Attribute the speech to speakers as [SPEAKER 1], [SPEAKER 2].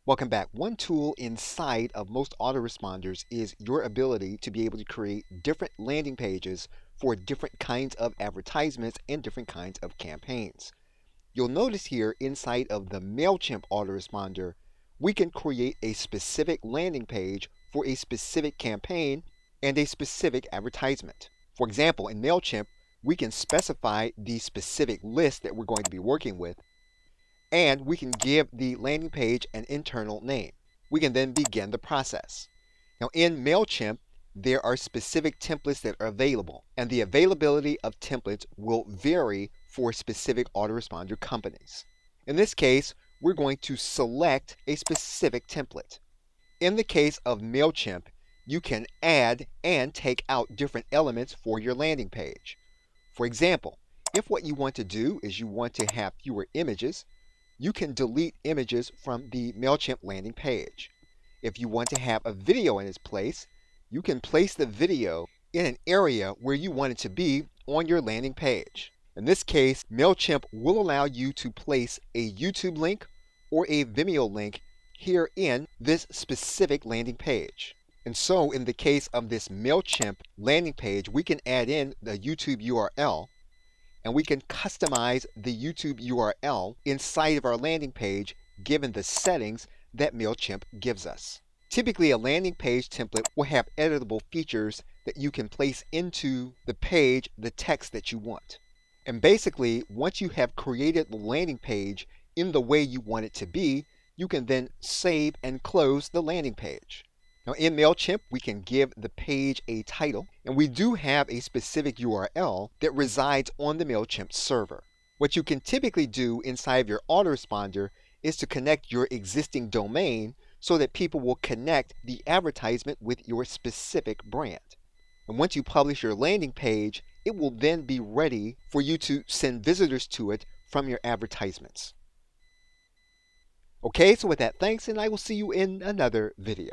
[SPEAKER 1] Welcome back. One tool inside of most autoresponders is your ability to be able to create different landing pages for different kinds of advertisements and different kinds of campaigns. You'll notice here inside of the MailChimp autoresponder, we can create a specific landing page for a specific campaign and a specific advertisement. For example, in MailChimp, we can specify the specific list that we're going to be working with, and we can give the landing page an internal name. We can then begin the process. Now in MailChimp, there are specific templates that are available, and the availability of templates will vary for specific autoresponder companies. In this case, we're going to select a specific template. In the case of MailChimp, you can add and take out different elements for your landing page. For example, if what you want to do is you want to have fewer images, you can delete images from the MailChimp landing page. If you want to have a video in its place, you can place the video in an area where you want it to be on your landing page. In this case, MailChimp will allow you to place a YouTube link or a Vimeo link here in this specific landing page. And so in the case of this MailChimp landing page, we can add in the YouTube URL, and we can customize the YouTube URL inside of our landing page given the settings that MailChimp gives us. Typically, a landing page template will have editable features that you can place into the page the text that you want. And basically, once you have created the landing page in the way you want it to be, you can then save and close the landing page. Now in MailChimp, we can give the page a title, and we do have a specific URL that resides on the MailChimp server. What you can typically do inside of your autoresponder is to connect your existing domain so that people will connect the advertisement with your specific brand. And once you publish your landing page, it will then be ready for you to send visitors to it from your advertisements. Okay, so with that, thanks, and I will see you in another video.